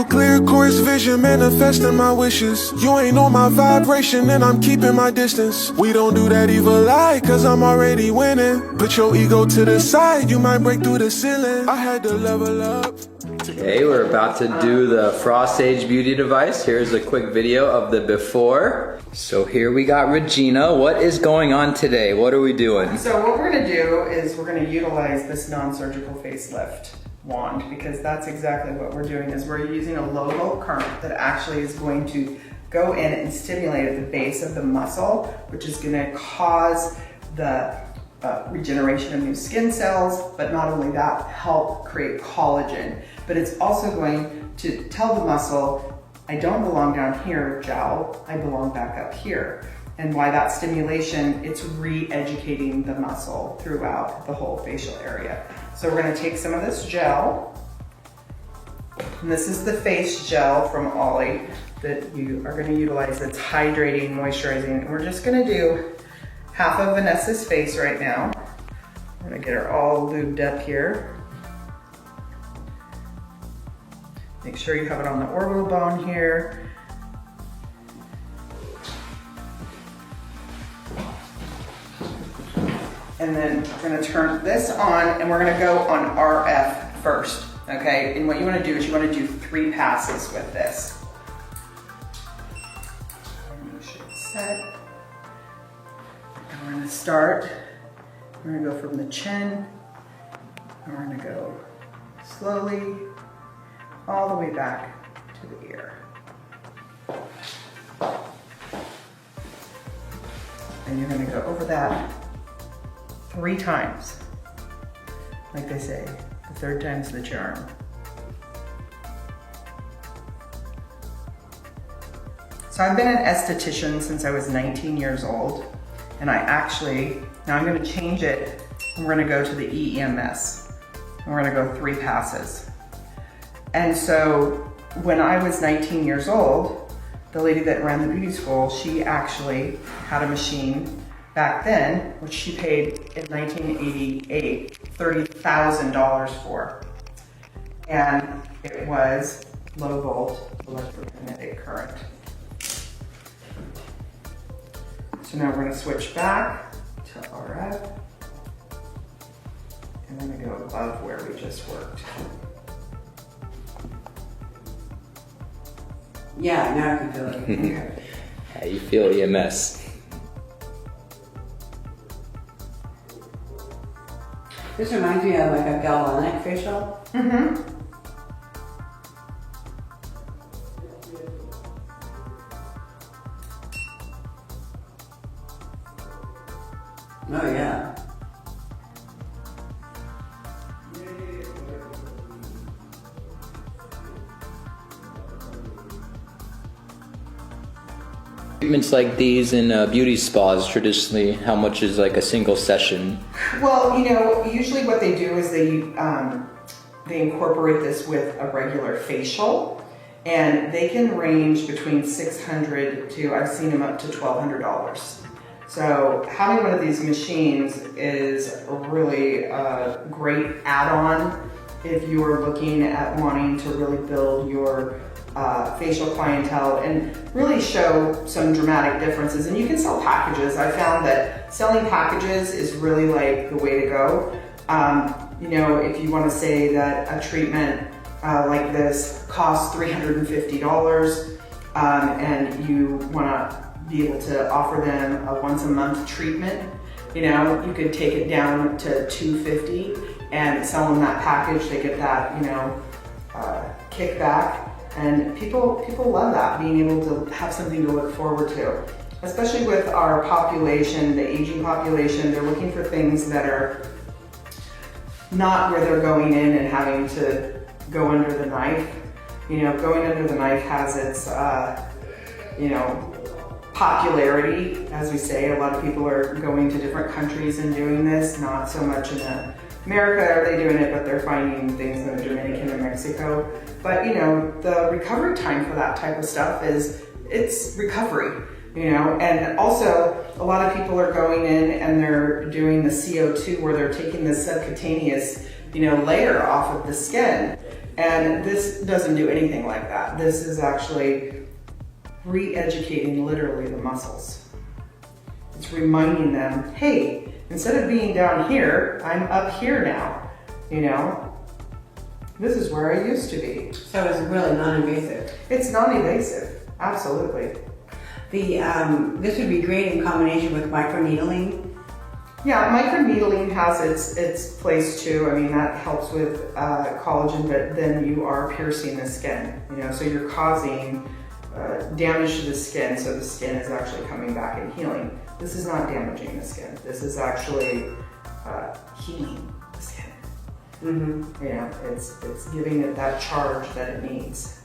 Crystal clear course vision, manifesting my wishes. You ain't on my vibration and I'm keeping my distance. We don't do that evil eye, cause I'm already winning. Put your ego to the side, you might break through the ceiling. I had to level up. Okay, we're about to do the Frost Age beauty device. Here's a quick video of the before. So here we got Regina. What is going on today? What are we doing? So what we're gonna do is we're gonna utilize this non-surgical facelift wand, because that's exactly what we're doing, is we're using a low volt current that actually is going to go in and stimulate at the base of the muscle, which is gonna cause the regeneration of new skin cells, but not only that, help create collagen. But it's also going to tell the muscle, I don't belong down here, jowl, I belong back up here. And why that stimulation, it's re-educating the muscle throughout the whole facial area. So we're gonna take some of this gel, and this is the face gel from Olylife that you are gonna utilize that's hydrating, moisturizing, and we're just gonna do half of Vanessa's face right now. We're gonna get her all lubed up here. Make sure you have it on the orbital bone here. And then we're gonna turn this on, and we're gonna go on RF first, okay? And what you wanna do is you wanna do 3 passes with this. Make sure it's set. And we're gonna start, we're gonna go from the chin, and we're gonna go slowly all the way back to the ear. And you're gonna go over that 3 times. Like they say, the 3rd time's the charm. So I've been an esthetician since I was 19 years old, and I actually, now I'm gonna change it, and we're gonna go to the EMS. And we're gonna go 3 passes. And so when I was 19 years old, the lady that ran the beauty school, she actually had a machine back then, which she paid in 1988, $30,000 for. And it was low volt electromagnetic current. So now we're gonna switch back to RF. And then we go above where we just worked. Yeah, now I can feel it. How you feel EMS? This reminds me of like a galvanic facial. Mm-hmm. Oh yeah. Treatments like these in beauty spas, traditionally, how much is like a single session? Well, you know, usually what they do is they incorporate this with a regular facial, and they can range between $600 to, I've seen them up to $1,200. So having one of these machines is a really great add-on if you're looking at wanting to really build your facial clientele and really show some dramatic differences. And you can sell packages. I found that selling packages is really like the way to go. You know, if you want to say that a treatment like this costs $350 and you want to be able to offer them a once a month treatment, you know, you could take it down to $250 and sell them that package. They get that, you know, kickback. And people love that, being able to have something to look forward to. Especially with our population, the aging population, they're looking for things that are not where they're going in and having to go under the knife. You know, going under the knife has its, you know, popularity, as we say. A lot of people are going to different countries and doing this, not so much in America are they doing it, but they're finding things in the Dominican and Mexico. But you know, the recovery time for that type of stuff it's recovery, you know. And also, a lot of people are going in and they're doing the CO2 where they're taking the subcutaneous, you know, layer off of the skin. And this doesn't do anything like that. This is actually re-educating literally the muscles. It's reminding them, hey, instead of being down here, I'm up here now, you know? This is where I used to be. So it's really non-invasive. It's non-invasive, absolutely. This would be great in combination with microneedling. Yeah, microneedling has its place too. I mean, that helps with collagen, but then you are piercing the skin, you know, so you're causing damage to the skin, so the skin is actually coming back and healing. This is not damaging the skin. This is actually healing the skin. Mm-hmm. You know, it's giving it that charge that it needs.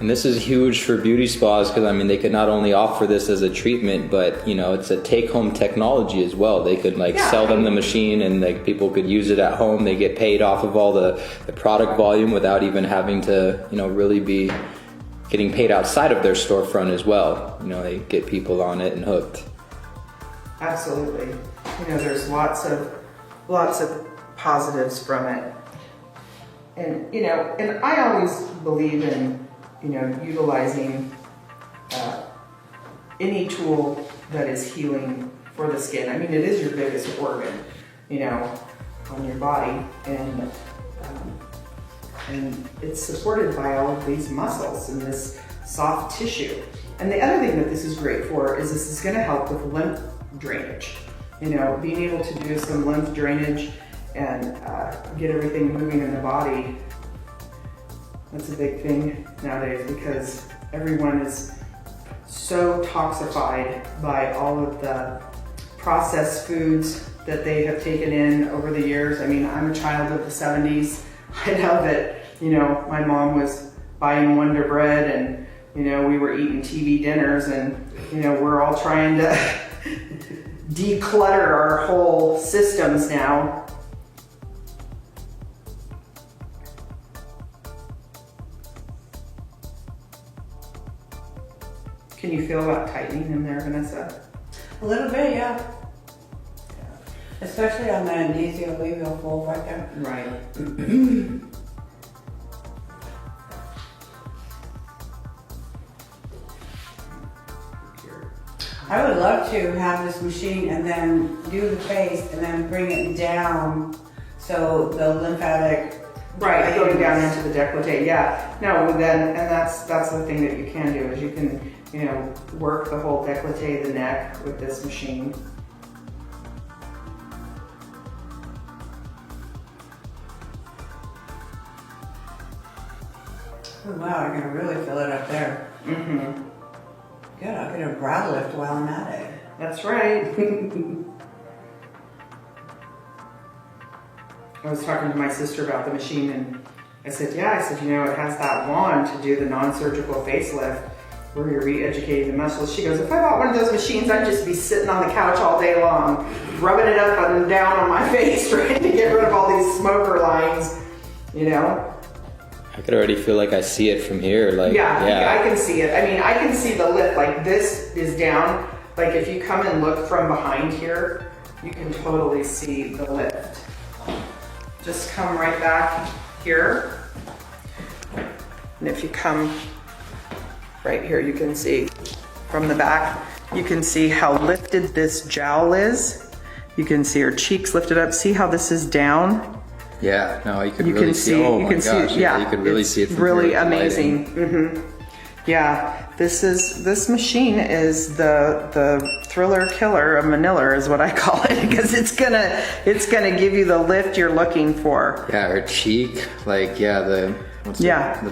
And this is huge for beauty spas because, I mean, they could not only offer this as a treatment, but, you know, it's a take-home technology as well. They could, like, sell them the machine and, like, people could use it at home. They get paid off of all the product volume without even having to, you know, really be getting paid outside of their storefront as well. You know, they get people on it and hooked. Absolutely. You know, there's lots of positives from it. And, you know, and I always believe in, you know, utilizing any tool that is healing for the skin. I mean, it is your biggest organ, you know, on your body, and it's supported by all of these muscles and this soft tissue. And the other thing that this is great for is this is going to help with lymph drainage. You know, being able to do some lymph drainage and get everything moving in the body. That's a big thing nowadays because everyone is so toxified by all of the processed foods that they have taken in over the years. I mean, I'm a child of the 70s. I know that, you know, my mom was buying Wonder Bread and, you know, we were eating TV dinners and, you know, we're all trying to declutter our whole systems now. Can you feel that tightening in there, Vanessa? A little bit, yeah. Especially on the nasolabial fold right there. Right. I would love to have this machine and then do the face and then bring it down so the lymphatic. Right, going down into the décolleté, yeah. No, then, and that's the thing that you can do is you can, you know, work the whole décolleté, the neck with this machine. Oh wow, I can really feel it up there. Mm-hmm. Good, I'll get a brow lift while I'm at it. That's right. I was talking to my sister about the machine and I said, yeah, I said, you know, it has that wand to do the non-surgical facelift where you're re-educating the muscles. She goes, if I bought one of those machines, I'd just be sitting on the couch all day long, rubbing it up and down on my face, trying to get rid of all these smoker lines, you know? I could already feel like I see it from here. Like, yeah, I can see it. I mean, I can see the lift. Like this is down. Like if you come and look from behind here, you can totally see the lift. Just come right back here. And if you come right here, you can see from the back, you can see how lifted this jowl is. You can see her cheeks lifted up. See how this is down? Yeah, no, you can really see. Oh my gosh, yeah, you can really see it. From really amazing. Mm-hmm. Yeah, this machine is the thriller killer of Manila is what I call it because it's gonna give you the lift you're looking for. Yeah, her cheek, like the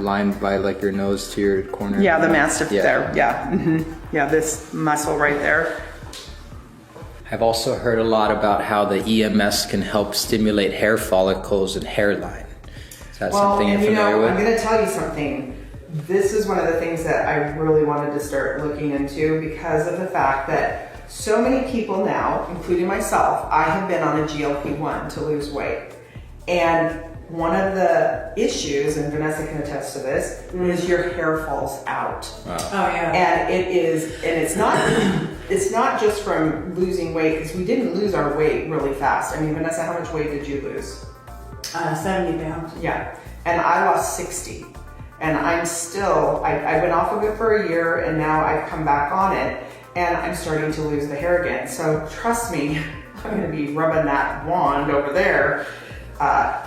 line by like your nose to your corner. Yeah, the mastiff there. Yeah, mm-hmm. Yeah, this muscle right there. I've also heard a lot about how the EMS can help stimulate hair follicles and hairline. Is that something you're familiar with? I'm going to tell you something. This is one of the things that I really wanted to start looking into because of the fact that so many people now, including myself, I have been on a GLP-1 to lose weight. And one of the issues, and Vanessa can attest to this, is your hair falls out. Wow. Oh yeah. And it's not just from losing weight, because we didn't lose our weight really fast. I mean, Vanessa, how much weight did you lose? 70 pounds. Yeah. and I lost 60. And I'm still, I went off of it for a year, and now I've come back on it, and I'm starting to lose the hair again. So trust me, I'm gonna be rubbing that wand over there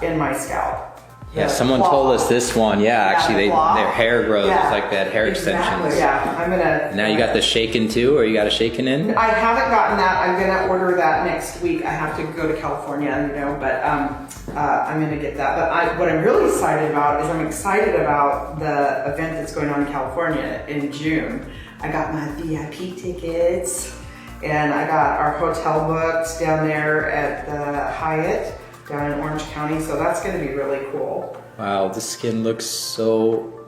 in my scalp. Yeah, someone told us this one. Yeah, actually, their hair grows like that, hair extensions. Yeah, I'm gonna. Now you got the shaken too, or you got a shaken in? I haven't gotten that. I'm gonna order that next week. I have to go to California, you know, but I'm gonna get that. But what I'm really excited about is I'm excited about the event that's going on in California in June. I got my VIP tickets, and I got our hotel booked down there at the Hyatt down in Orange County, so that's going to be really cool. Wow, the skin looks so.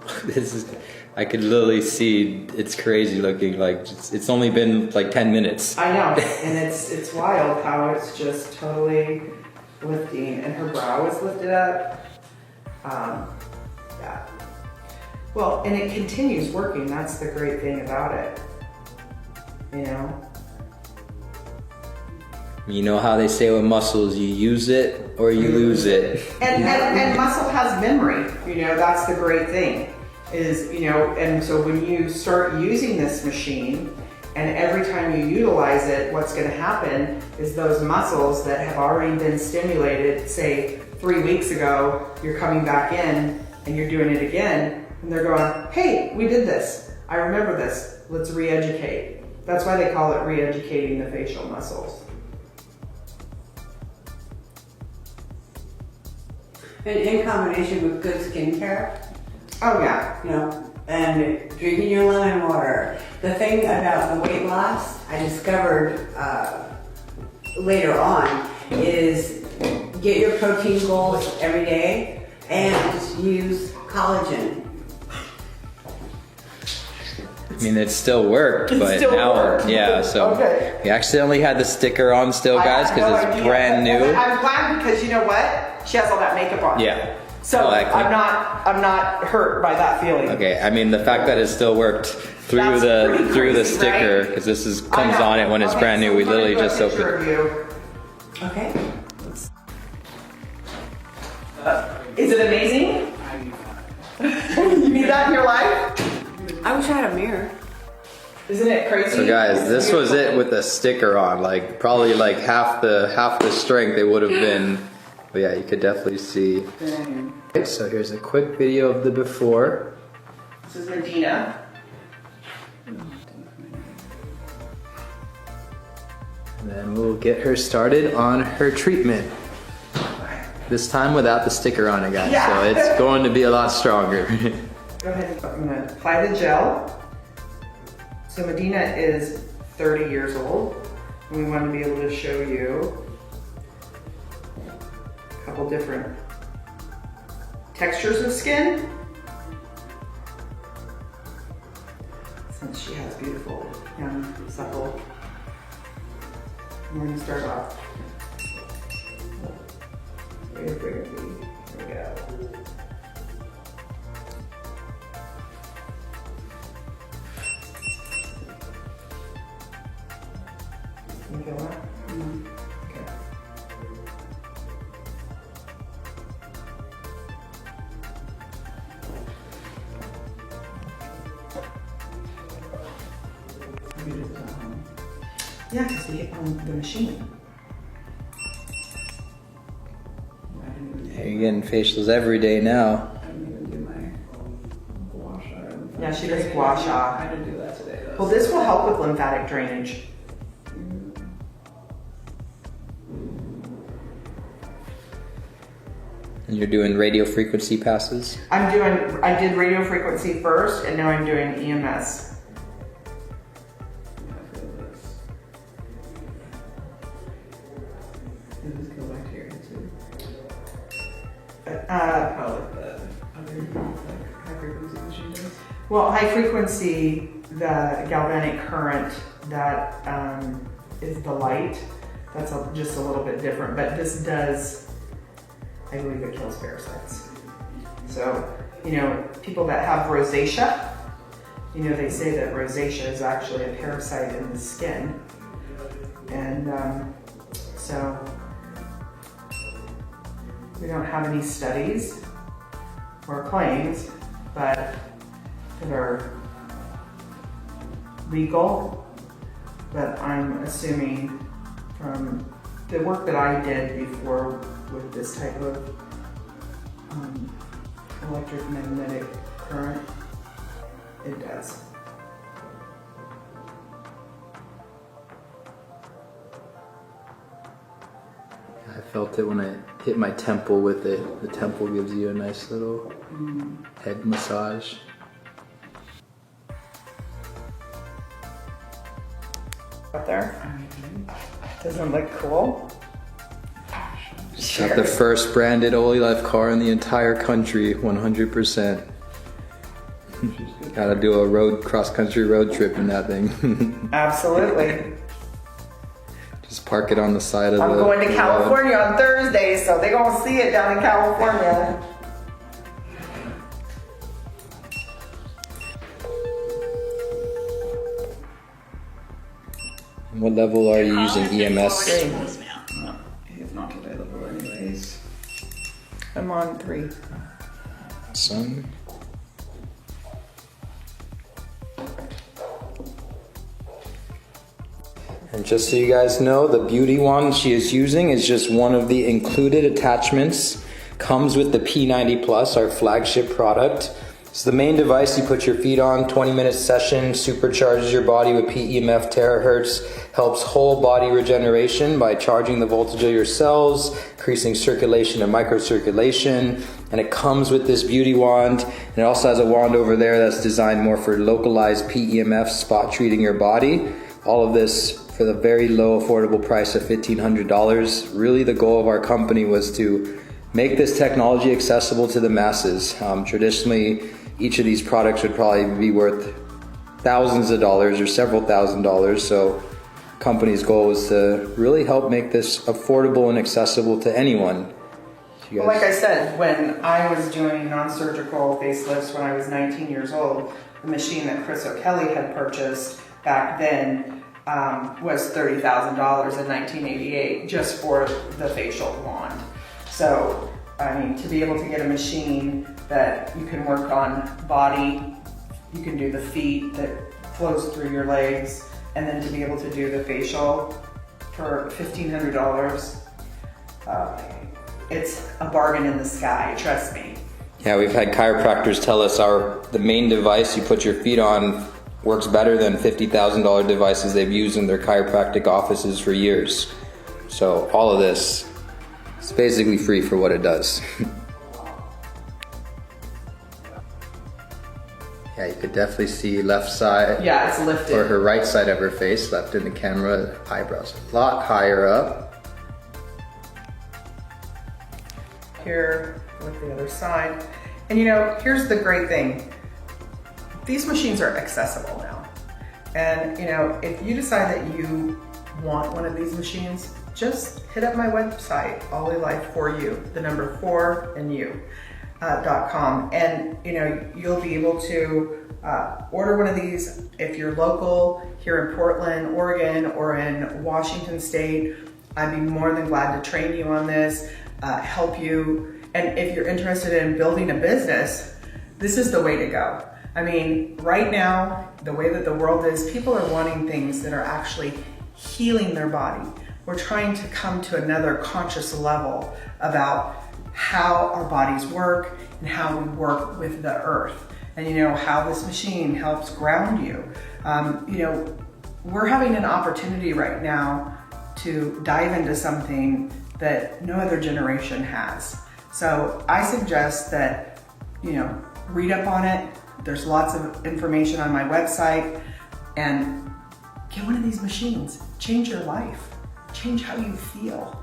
I could literally see. It's crazy looking. Like it's only been like 10 minutes. I know, and it's wild how it's just totally lifting, and her brow is lifted up. Yeah. Well, and it continues working. That's the great thing about it. You know. You know how they say with muscles, you use it or you lose it. And muscle has memory, you know, that's the great thing is, you know, and so when you start using this machine and every time you utilize it, what's going to happen is those muscles that have already been stimulated, say 3 weeks ago, you're coming back in and you're doing it again and they're going, hey, we did this. I remember this. Let's re-educate. That's why they call it re-educating the facial muscles. And in combination with good skincare, Oh yeah. you know, and drinking your lemon water. The thing about the weight loss I discovered later on is get your protein goals every day and use collagen. I mean, it still worked, It but still now, worked. yeah. So Okay. we accidentally had the sticker on still, guys, I have no because it's idea. brand new. And I'm glad because you know what? She has all that makeup on. Yeah. So Like- I'm not hurt by that feeling. Okay, I mean the fact that it still worked through That's the pretty through the crazy, sticker, right? because this is I comes know. on it when it's Okay, brand new. so We I'm gonna literally do a just picture opened it. of you. Okay. Is it amazing? You need that in your life? I wish I had a mirror. Isn't it crazy? So guys, It's this was beautiful. it with the sticker on. Like probably like half the strength it would have been. But yeah, you could definitely see. Okay, so here's a quick video of the before. This is Regina. And then we'll get her started on her treatment. This time without the sticker on it, guys. Yeah. So it's going to be a lot stronger. Go ahead. I'm gonna apply the gel. So Medina is 30 years old. And we want to be able to show you a couple different textures of skin. Since she has beautiful, young, supple. We're gonna start off. Here we go. Can you feel that? Okay. Yeah, because we hit on the machine. You're getting facials every day now. Yeah, she does gua sha. I didn't do that today though. Well, this will help with lymphatic drainage. And you're doing radio frequency passes. I did radio frequency first, and now I'm doing EMS. I feel this. And just go back to your too. How like that other high frequency machine does. Well, high frequency, the galvanic current that is the light. That's just a little bit different, but this does, I believe it kills parasites. So, you know, people that have rosacea, you know, they say that rosacea is actually a parasite in the skin. And so, we don't have any studies or claims, but that are legal. But I'm assuming from the work that I did before with this type of electromagnetic current, it does. I felt it when I hit my temple with it. The temple gives you a nice little head massage. Out there. Doesn't look cool? Got the first branded Olylife car in the entire country, 100%. Gotta do a cross-country road trip in that thing. Absolutely. Just park it on the side of I'm the going to road. California on Thursday, so they're gonna see it down in California. What level are you using EMS? He's not available anyways. I'm on 3. Son. And just so you guys know, the beauty wand she is using is just one of the included attachments. Comes with the P90 Plus, our flagship product. It's the main device you put your feet on, 20-minute session, supercharges your body with PEMF terahertz, helps whole body regeneration by charging the voltage of your cells, increasing circulation and microcirculation, and it comes with this beauty wand, and it also has a wand over there that's designed more for localized PEMF spot treating your body. All of this for the very low affordable price of $1,500. Really the goal of our company was to make this technology accessible to the masses. Traditionally, each of these products would probably be worth thousands of dollars or several $1,000s. So company's goal was to really help make this affordable and accessible to anyone. Well, like I said, when I was doing non-surgical facelifts when I was 19 years old, the machine that Chris O'Kelly had purchased back then was $30,000 in 1988 just for the facial wand. So, I mean, to be able to get a machine that you can work on body, you can do the feet that flows through your legs, and then to be able to do the facial for $1,500, it's a bargain in the sky, trust me. Yeah, we've had chiropractors tell us the main device you put your feet on works better than $50,000 devices they've used in their chiropractic offices for years. So all of this, it's basically free for what it does. Yeah, you could definitely see left side. Yeah, it's lifted. Or her right side of her face, left in the camera, eyebrows a lot higher up. Here with the other side. And you know, here's the great thing. These machines are accessible now. And you know, if you decide that you want one of these machines, just hit up my website, Olylife for you, the number 4 and you.com. And you know, you'll be able to order one of these if you're local here in Portland, Oregon, or in Washington State. I'd be more than glad to train you on this, help you. And if you're interested in building a business, this is the way to go. I mean, right now, the way that the world is, people are wanting things that are actually healing their body. We're trying to come to another conscious level about how our bodies work and how we work with the earth. And you know, how this machine helps ground you. You know, we're having an opportunity right now to dive into something that no other generation has. So I suggest that, you know, read up on it. There's lots of information on my website, and get one of these machines. Change your life. Change how you feel.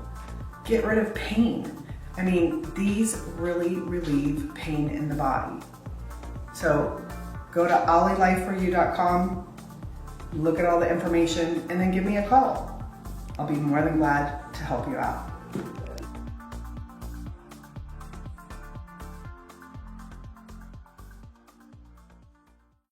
Get rid of pain. I mean, these really relieve pain in the body. So go to olylifeforyou.com, look at all the information, and then give me a call. I'll be more than glad to help you out.